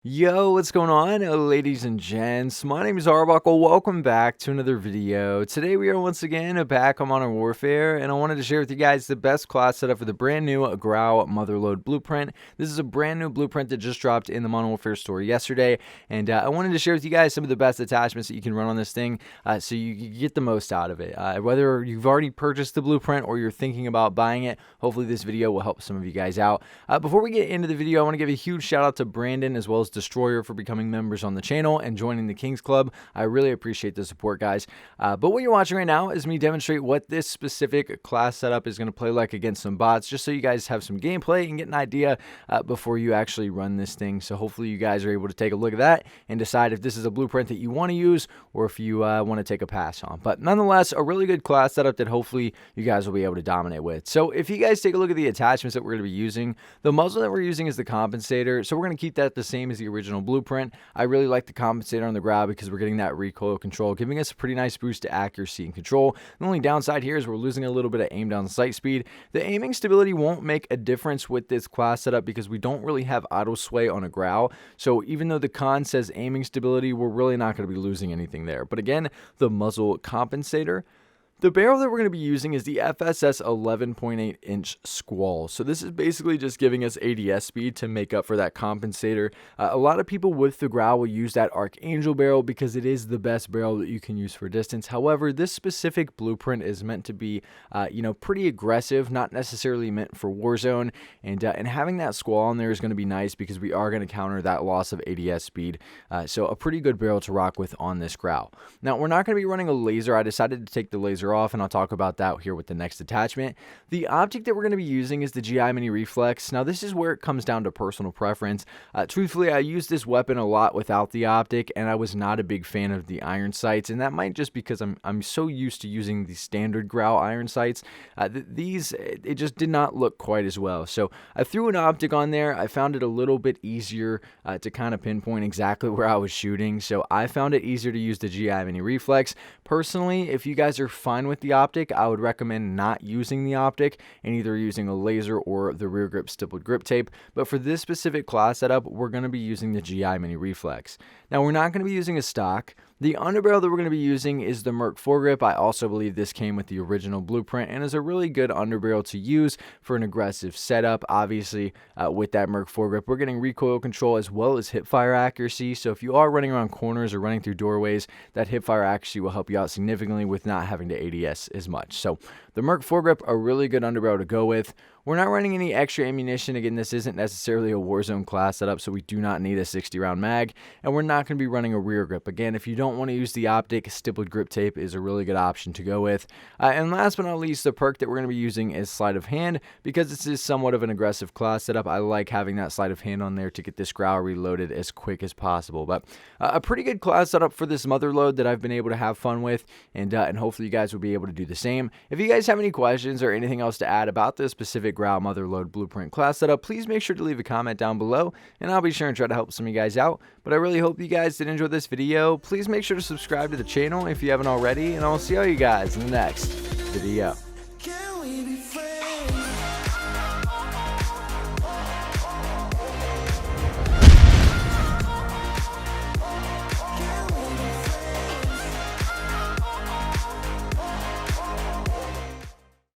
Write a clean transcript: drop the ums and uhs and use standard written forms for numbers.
Yo, what's going on, ladies and gents? My name is Arbuckle. Welcome back to another video. Today we are once again back on Modern Warfare, and I wanted to share with you guys the best class setup for the brand new GRAU Motherlode blueprint. This is a brand new blueprint that just dropped in the Modern Warfare store yesterday, and I wanted to share with you guys some of the best attachments that you can run on this thing so you get the most out of it. Whether you've already purchased the blueprint or you're thinking about buying it, hopefully this video will help some of you guys out. Before we get into the video, I want to give a huge shout out to Brandon as well as Destroyer for becoming members on the channel and joining the Kings Club. I really appreciate the support, guys. But what you're watching right now is me demonstrate what this specific class setup is going to play like against some bots, just so you guys have some gameplay and get an idea before you actually run this thing. So hopefully you guys are able to take a look at that and decide if this is a blueprint that you want to use or if you want to take a pass on. But nonetheless, a really good class setup that hopefully you guys will be able to dominate with. So if you guys take a look at the attachments that we're going to be using, the muzzle that we're using is the compensator. So we're going to keep that the same as the original blueprint. I really like the compensator on the GRAU because we're getting that recoil control, giving us a pretty nice boost to accuracy and control. The only downside here is we're losing a little bit of aim down sight speed. The aiming stability won't make a difference with this class setup because we don't really have auto sway on a GRAU. So even though the con says aiming stability, we're really not going to be losing anything there. But again, the muzzle compensator. The barrel that we're going to be using is the FSS 11.8 inch Squall. So this is basically just giving us ADS speed to make up for that compensator. A lot of people with the GRAU will use that Archangel barrel because it is the best barrel that you can use for distance. However, this specific blueprint is meant to be, pretty aggressive, not necessarily meant for Warzone. And having that Squall on there is going to be nice because we are going to counter that loss of ADS speed. So a pretty good barrel to rock with on this GRAU. Now, we're not going to be running a laser. I decided to take the laser off, and I'll talk about that here with the next attachment. The optic that we're going to be using is the GI Mini Reflex. Now, this is where it comes down to personal preference. Truthfully, I used this weapon a lot without the optic, and I was not a big fan of the iron sights, and that might just because I'm so used to using the standard GRAU iron sights. It just did not look quite as well. So I threw an optic on there. I found it a little bit easier to kind of pinpoint exactly where I was shooting, so I found it easier to use the GI Mini Reflex. Personally, if you guys are fine with the optic, I would recommend not using the optic and either using a laser or the rear grip stippled grip tape. But for this specific class setup, we're going to be using the GI Mini Reflex. Now, we're not going to be using a stock. The underbarrel that we're going to be using is the Merc foregrip. I also believe this came with the original blueprint and is a really good underbarrel to use for an aggressive setup. Obviously, with that Merc foregrip, we're getting recoil control as well as hipfire accuracy. So if you are running around corners or running through doorways, that hipfire accuracy will help you out significantly with not having to ADS as much. So the Merc foregrip, a really good underbarrel to go with. We're not running any extra ammunition. Again, this isn't necessarily a Warzone class setup, so we do not need a 60-round mag, and we're not going to be running a rear grip. Again, if you don't want to use the optic, stippled grip tape is a really good option to go with. And last but not least, the perk that we're going to be using is sleight of hand. Because this is somewhat of an aggressive class setup, I like having that sleight of hand on there to get this GRAU reloaded as quick as possible. But a pretty good class setup for this Motherlode that I've been able to have fun with, and hopefully you guys will be able to do the same. If you guys have any questions or anything else to add about this specific GRAU Motherlode blueprint class setup, please make sure to leave a comment down below, and I'll be sure and try to help some of you guys out. But I really hope you guys did enjoy this video. Please make sure to subscribe to the channel if you haven't already, and I'll see all you guys in the next video.